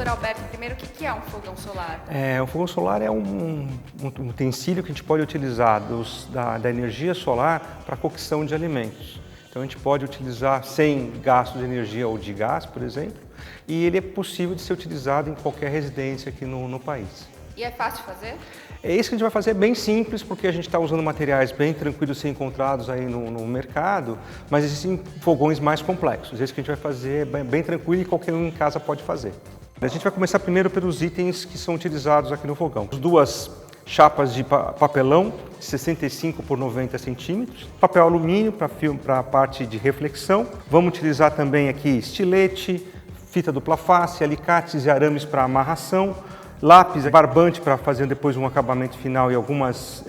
professor Alberto, primeiro, o que é um fogão solar? O fogão solar é um utensílio que a gente pode utilizar da energia solar para a cocção de alimentos. Então a gente pode utilizar sem gasto de energia ou de gás, por exemplo, e ele é possível de ser utilizado em qualquer residência aqui no país. E é fácil de fazer? É isso que a gente vai fazer, bem simples, porque a gente está usando materiais bem tranquilos de ser encontrados aí no mercado, mas existem fogões mais complexos. Esse que a gente vai fazer é bem tranquilo e qualquer um em casa pode fazer. A gente vai começar primeiro pelos itens que são utilizados aqui no fogão. As duas chapas de papelão, 65 por 90 centímetros, papel alumínio para a parte de reflexão. Vamos utilizar também aqui estilete, fita dupla face, alicates e arames para amarração, lápis, barbante para fazer depois um acabamento final e algumas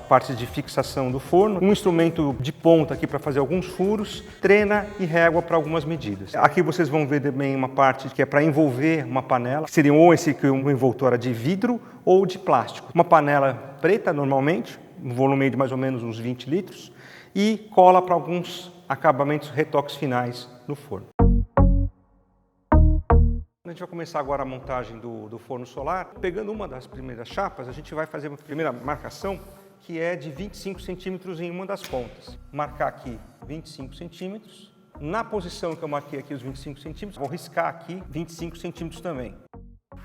partes de fixação do forno, um instrumento de ponta aqui para fazer alguns furos, trena e régua para algumas medidas. Aqui vocês vão ver também uma parte que é para envolver uma panela, que seria ou uma envoltória de vidro ou de plástico. Uma panela preta normalmente, um volume de mais ou menos uns 20 litros, e cola para alguns acabamentos, retoques finais no forno. A gente vai começar agora a montagem do forno solar. Pegando uma das primeiras chapas, a gente vai fazer a primeira marcação, que é de 25 centímetros em uma das pontas. Marcar aqui 25 centímetros. Na posição que eu marquei aqui os 25 centímetros, vou riscar aqui 25 centímetros também.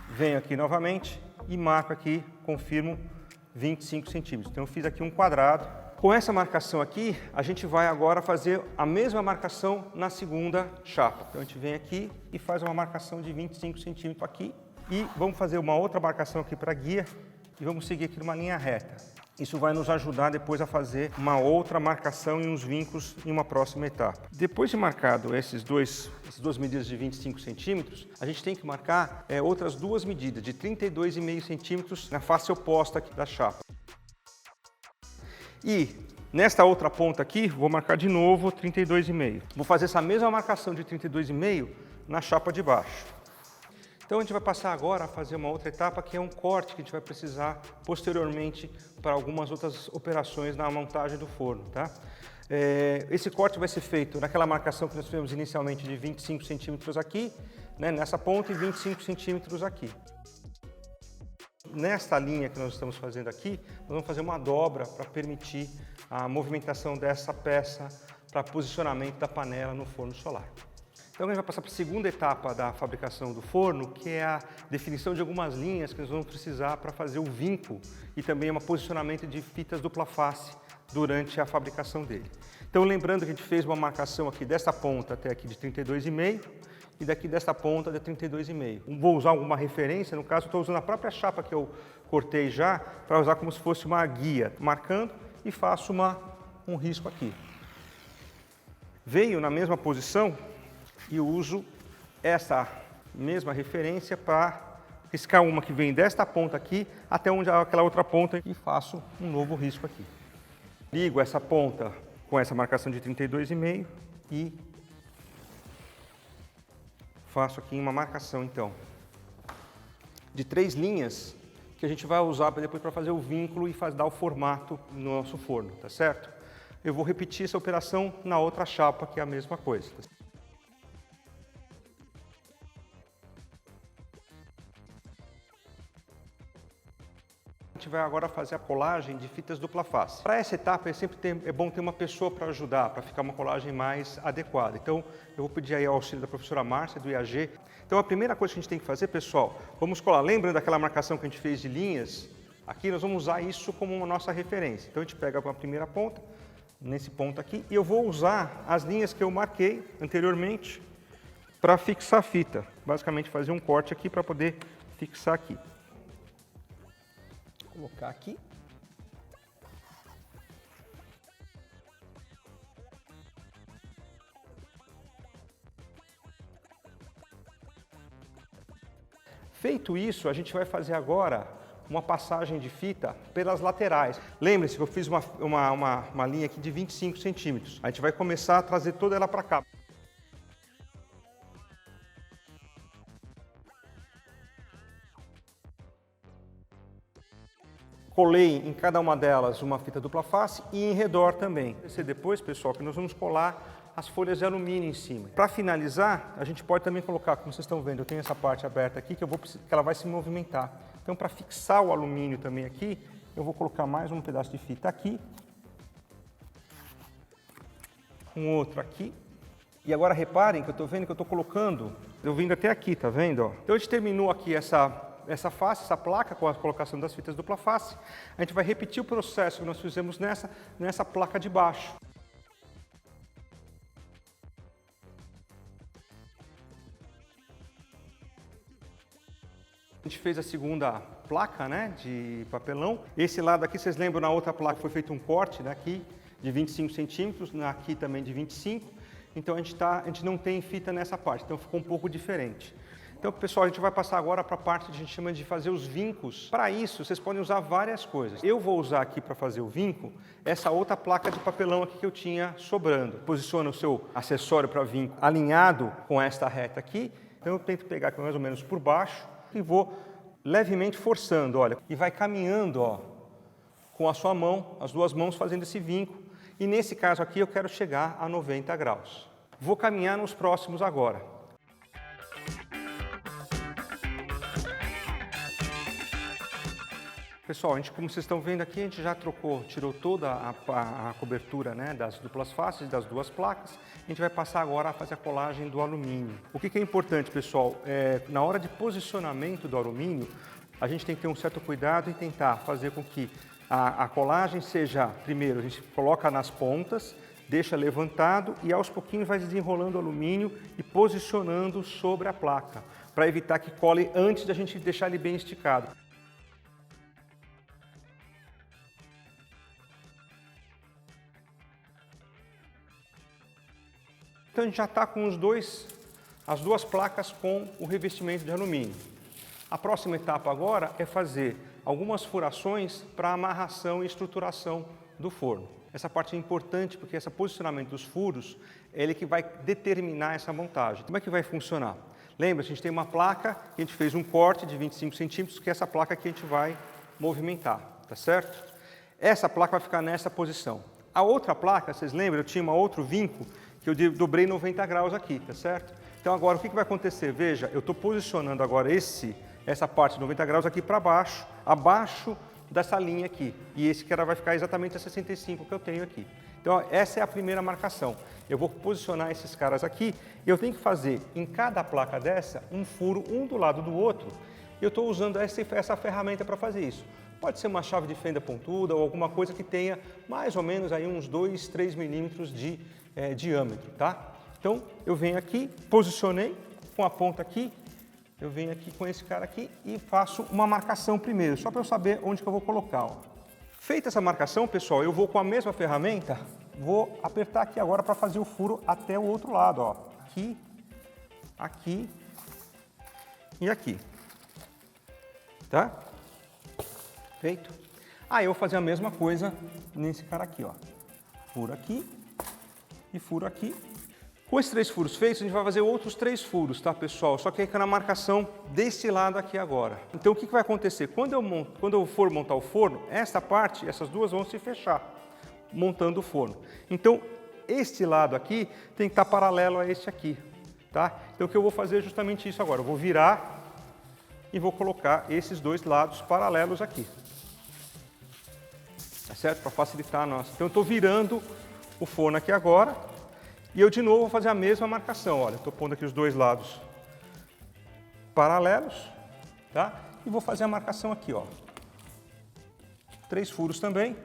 Venho aqui novamente e marco aqui, confirmo 25 centímetros. Então eu fiz aqui um quadrado. Com essa marcação aqui, a gente vai agora fazer a mesma marcação na segunda chapa. Então a gente vem aqui e faz uma marcação de 25 centímetros aqui e vamos fazer uma outra marcação aqui para a guia e vamos seguir aqui numa linha reta. Isso vai nos ajudar depois a fazer uma outra marcação e uns vincos em uma próxima etapa. Depois de marcado essas duas medidas de 25 centímetros, a gente tem que marcar outras duas medidas de 32,5 centímetros na face oposta aqui da chapa. E nesta outra ponta aqui, vou marcar de novo 32,5. Vou fazer essa mesma marcação de 32,5 na chapa de baixo. Então a gente vai passar agora a fazer uma outra etapa que é um corte que a gente vai precisar posteriormente para algumas outras operações na montagem do forno, tá? Esse corte vai ser feito naquela marcação que nós fizemos inicialmente de 25 centímetros aqui, né, nessa ponta e 25 centímetros aqui. Nesta linha que nós estamos fazendo aqui, nós vamos fazer uma dobra para permitir a movimentação dessa peça para posicionamento da panela no forno solar. Então a gente vai passar para a segunda etapa da fabricação do forno, que é a definição de algumas linhas que nós vamos precisar para fazer o vinco e também um posicionamento de fitas dupla face durante a fabricação dele. Então lembrando que a gente fez uma marcação aqui desta ponta até aqui de 32,5 e daqui desta ponta de 32,5. Vou usar alguma referência, no caso estou usando a própria chapa que eu cortei já para usar como se fosse uma guia, marcando e faço um risco aqui. Venho na mesma posição e uso essa mesma referência para riscar uma que vem desta ponta aqui até onde aquela outra ponta e faço um novo risco aqui. Ligo essa ponta com essa marcação de 32,5 e faço aqui uma marcação então de 3 linhas que a gente vai usar depois para fazer o vínculo e dar o formato no nosso forno, tá certo? Eu vou repetir essa operação na outra chapa que é a mesma coisa. A gente vai agora fazer a colagem de fitas dupla face. Para essa etapa é bom ter uma pessoa para ajudar, para ficar uma colagem mais adequada. Então eu vou pedir aí o auxílio da professora Márcia, do IAG. Então a primeira coisa que a gente tem que fazer, pessoal, vamos colar. Lembra daquela marcação que a gente fez de linhas? Aqui nós vamos usar isso como uma nossa referência. Então a gente pega a primeira ponta, nesse ponto aqui, e eu vou usar as linhas que eu marquei anteriormente para fixar a fita. Basicamente fazer um corte aqui para poder fixar aqui. Vou colocar aqui. Feito isso, a gente vai fazer agora uma passagem de fita pelas laterais. Lembre-se que eu fiz uma linha aqui de 25 centímetros. A gente vai começar a trazer toda ela para cá. colei em cada uma delas uma fita dupla face e em redor também. Depois, pessoal, que nós vamos colar as folhas de alumínio em cima. Para finalizar, a gente pode também colocar, como vocês estão vendo, eu tenho essa parte aberta aqui que ela vai se movimentar. Então, para fixar o alumínio também aqui, eu vou colocar mais um pedaço de fita aqui, um outro aqui. E agora reparem que eu estou vendo que eu estou colocando, eu vindo até aqui, tá vendo? Ó? Então a gente terminou aqui essa face, essa placa com a colocação das fitas dupla face. A gente vai repetir o processo que nós fizemos nessa placa de baixo. A gente fez a segunda placa, né, de papelão. Esse lado aqui, vocês lembram, na outra placa foi feito um corte daqui de 25 centímetros, aqui também de 25. Então a gente não tem fita nessa parte, então ficou um pouco diferente. Então, pessoal, a gente vai passar agora para a parte que a gente chama de fazer os vincos. Para isso, vocês podem usar várias coisas. Eu vou usar aqui para fazer o vinco essa outra placa de papelão aqui que eu tinha sobrando. Posiciona o seu acessório para vinco alinhado com esta reta aqui. Então eu tento pegar aqui mais ou menos por baixo e vou levemente forçando, olha, e vai caminhando, ó, com a sua mão, as duas mãos fazendo esse vinco. E nesse caso aqui eu quero chegar a 90 graus. Vou caminhar nos próximos agora. Pessoal, como vocês estão vendo aqui, a gente já tirou toda a cobertura, né, das duplas faces, das duas placas. A gente vai passar agora a fazer a colagem do alumínio. O que é importante, pessoal? Na hora de posicionamento do alumínio, a gente tem que ter um certo cuidado e tentar fazer com que a colagem seja, primeiro, a gente coloca nas pontas, deixa levantado e aos pouquinhos vai desenrolando o alumínio e posicionando sobre a placa, para evitar que cole antes da gente deixar ele bem esticado. Então a gente já está com as duas placas com o revestimento de alumínio. A próxima etapa agora é fazer algumas furações para amarração e estruturação do forno. Essa parte é importante porque esse posicionamento dos furos é ele que vai determinar essa montagem. Como é que vai funcionar? Lembra, a gente tem uma placa que a gente fez um corte de 25 centímetros, que é essa placa que a gente vai movimentar, tá certo? Essa placa vai ficar nessa posição. A outra placa, vocês lembram, eu tinha um outro vinco que eu dobrei 90 graus aqui, tá certo? Então agora o que vai acontecer? Veja, eu estou posicionando agora essa parte de 90 graus aqui para baixo, abaixo dessa linha aqui. E esse cara vai ficar exatamente a 65 que eu tenho aqui. Então essa é a primeira marcação. Eu vou posicionar esses caras aqui e eu tenho que fazer em cada placa dessa um furo, um do lado do outro. Eu estou usando essa ferramenta para fazer isso. Pode ser uma chave de fenda pontuda ou alguma coisa que tenha mais ou menos aí uns 2, 3 milímetros de diâmetro, tá? Então, eu venho aqui, posicionei com a ponta aqui, eu venho aqui com esse cara aqui e faço uma marcação primeiro, só para eu saber onde que eu vou colocar, ó. Feita essa marcação, pessoal, eu vou com a mesma ferramenta, vou apertar aqui agora para fazer o furo até o outro lado, ó. Aqui, aqui e aqui, tá? Feito? Aí eu vou fazer a mesma coisa nesse cara aqui, ó. Furo aqui e furo aqui. Com esses 3 furos feitos, a gente vai fazer outros 3 furos, tá, pessoal? Só que aí fica na marcação desse lado aqui agora. Então, o que vai acontecer? Quando eu for montar o forno, essa parte, essas duas vão se fechar, montando o forno. Então, este lado aqui tem que estar paralelo a este aqui, tá? Então, o que eu vou fazer é justamente isso agora. Eu vou virar e vou colocar esses 2 lados paralelos aqui. Tá certo? Para facilitar a nossa. Então, eu estou virando o forno aqui agora e eu de novo vou fazer a mesma marcação. Olha, estou pondo aqui os 2 lados paralelos, tá? E vou fazer a marcação aqui, ó. 3 furos também.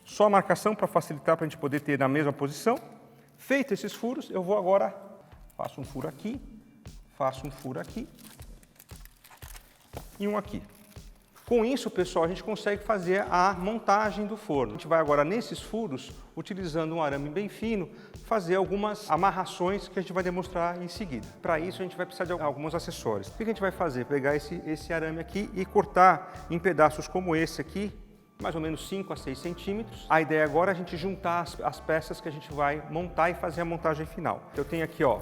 Só a marcação para facilitar para a gente poder ter na mesma posição. Feito esses furos, eu vou agora, faço um furo aqui, faço um furo aqui e um aqui. Com isso, pessoal, a gente consegue fazer a montagem do forno. A gente vai agora nesses furos, utilizando um arame bem fino, fazer algumas amarrações que a gente vai demonstrar em seguida. Para isso, a gente vai precisar de alguns acessórios. O que a gente vai fazer? Pegar esse arame aqui e cortar em pedaços como esse aqui, mais ou menos 5 a 6 centímetros. A ideia agora é a gente juntar as peças que a gente vai montar e fazer a montagem final. Eu tenho aqui, ó,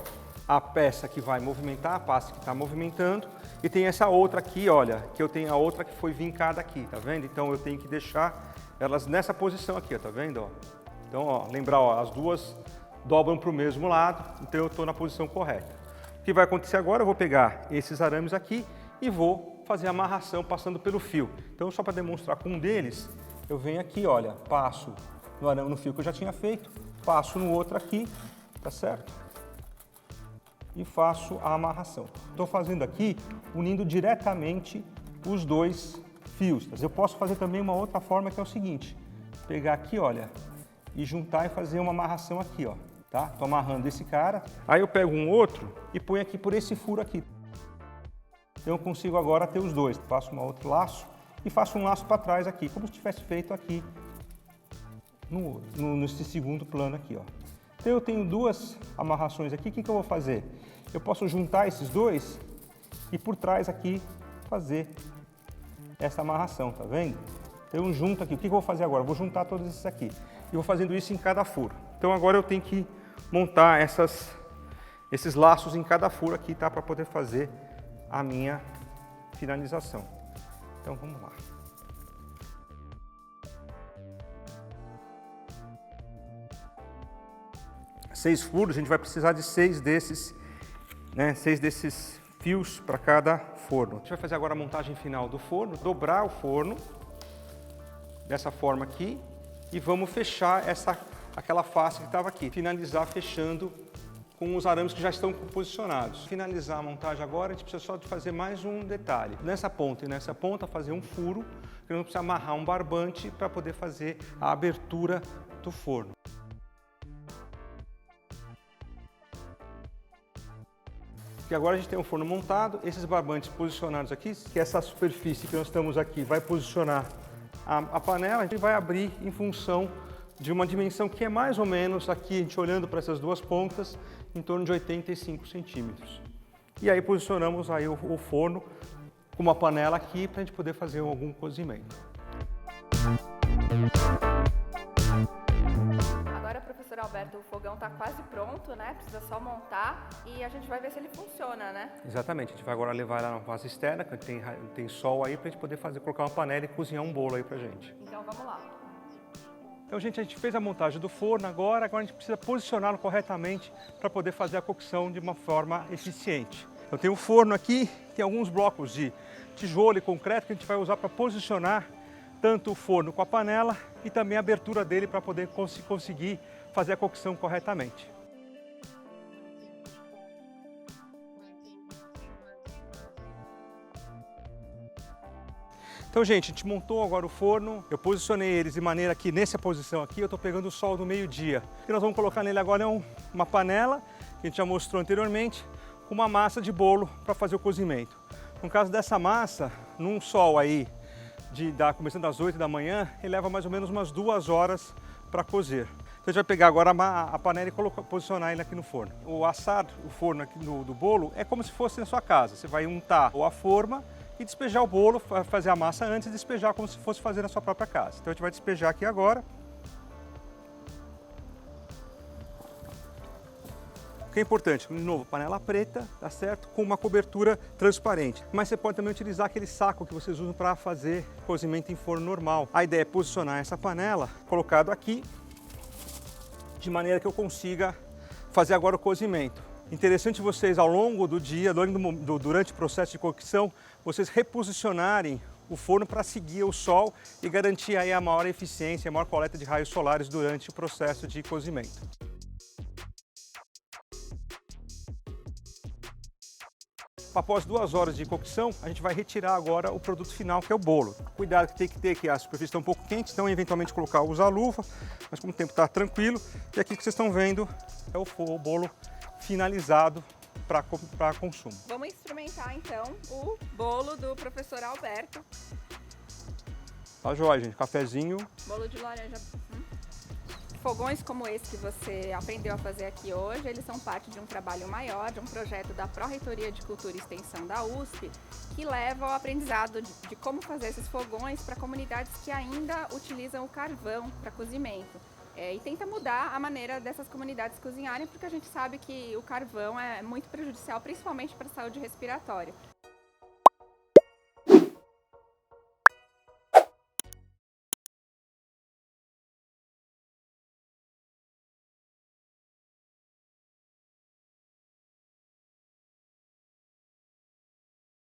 a peça que vai movimentar, a pasta que está movimentando, e tem essa outra aqui, olha, que eu tenho a outra que foi vincada aqui, tá vendo? Então eu tenho que deixar elas nessa posição aqui, ó, tá vendo? Ó? Então, ó, lembrar, ó, as duas dobram para o mesmo lado, então eu estou na posição correta. O que vai acontecer agora, eu vou pegar esses arames aqui e vou fazer a amarração passando pelo fio. Então, só para demonstrar com um deles, eu venho aqui, olha, passo no arame no fio que eu já tinha feito, passo no outro aqui, tá certo? E faço a amarração. Estou fazendo aqui, unindo diretamente os dois fios. Eu posso fazer também uma outra forma que é o seguinte, pegar aqui, olha, e juntar e fazer uma amarração aqui, ó, tá? Tô amarrando esse cara, aí eu pego um outro e ponho aqui por esse furo aqui. Então eu consigo agora ter os dois. Faço um outro laço e faço um laço para trás aqui, como se tivesse feito aqui nesse segundo plano aqui, ó. Então eu tenho duas amarrações aqui, o que eu vou fazer? Eu posso juntar esses dois e por trás aqui fazer essa amarração, tá vendo? Então eu junto aqui, o que eu vou fazer agora? Eu vou juntar todos esses aqui e vou fazendo isso em cada furo. Então agora eu tenho que montar esses laços em cada furo aqui, tá? Para poder fazer a minha finalização. Então vamos lá. Seis furos, a gente vai precisar de 6 desses, né? 6 desses fios para cada forno. A gente vai fazer agora a montagem final do forno, dobrar o forno dessa forma aqui e vamos fechar aquela face que estava aqui. Finalizar fechando com os arames que já estão posicionados. Finalizar a montagem agora, a gente precisa só de fazer mais um detalhe. Nessa ponta e nessa ponta fazer um furo, que nós precisamos amarrar um barbante para poder fazer a abertura do forno. Porque agora a gente tem um forno montado, esses barbantes posicionados aqui, que essa superfície que nós estamos aqui vai posicionar a panela, a gente vai abrir em função de uma dimensão que é mais ou menos aqui, a gente olhando para essas duas pontas, em torno de 85 centímetros. E aí posicionamos aí o forno com uma panela aqui para a gente poder fazer algum cozimento. Agora, professor Alberto, o fogão está quase pronto, né? Precisa só montar e a gente vai ver se ele funciona, né? Exatamente, a gente vai agora levar lá na vaso externa, que tem sol aí, para a gente poder colocar uma panela e cozinhar um bolo aí pra gente. Então vamos lá. Então, gente, a gente fez a montagem do forno agora a gente precisa posicioná-lo corretamente para poder fazer a cocção de uma forma eficiente. Eu tenho um forno aqui, tem alguns blocos de tijolo e concreto que a gente vai usar para posicionar tanto o forno com a panela e também a abertura dele para poder conseguir fazer a cocção corretamente. Então, gente, a gente montou agora o forno, eu posicionei eles de maneira que nessa posição aqui eu estou pegando o sol do meio-dia. O que nós vamos colocar nele agora é uma panela, que a gente já mostrou anteriormente, com uma massa de bolo para fazer o cozimento. No caso dessa massa, num sol aí, começando às 8 da manhã, ele leva mais ou menos umas 2 horas para cozer. Então a gente vai pegar agora a panela e posicionar ele aqui no forno. O assar, o forno aqui do bolo, é como se fosse na sua casa. Você vai untar a forma e despejar o bolo, fazer a massa antes e despejar como se fosse fazer na sua própria casa. Então a gente vai despejar aqui agora. O que é importante, de novo, panela preta, tá certo? Com uma cobertura transparente. Mas você pode também utilizar aquele saco que vocês usam para fazer cozimento em forno normal. A ideia é posicionar essa panela colocado aqui, de maneira que eu consiga fazer agora o cozimento. Interessante vocês, ao longo do dia, durante o processo de cocção, vocês reposicionarem o forno para seguir o sol e garantir aí a maior eficiência, a maior coleta de raios solares durante o processo de cozimento. Após 2 horas de cocção, a gente vai retirar agora o produto final, que é o bolo. Cuidado que tem que ter que a superfície está um pouco quente, então eventualmente usar a luva, mas como o tempo está tranquilo, e aqui que vocês estão vendo é o bolo finalizado para consumo. Vamos experimentar então o bolo do professor Alberto. Tá joia, gente. Cafezinho. Bolo de laranja. Fogões como esse que você aprendeu a fazer aqui hoje, eles são parte de um trabalho maior, de um projeto da Pró-Reitoria de Cultura e Extensão da USP, que leva ao aprendizado de como fazer esses fogões para comunidades que ainda utilizam o carvão para cozimento. e tenta mudar a maneira dessas comunidades cozinharem, porque a gente sabe que o carvão é muito prejudicial, principalmente para a saúde respiratória.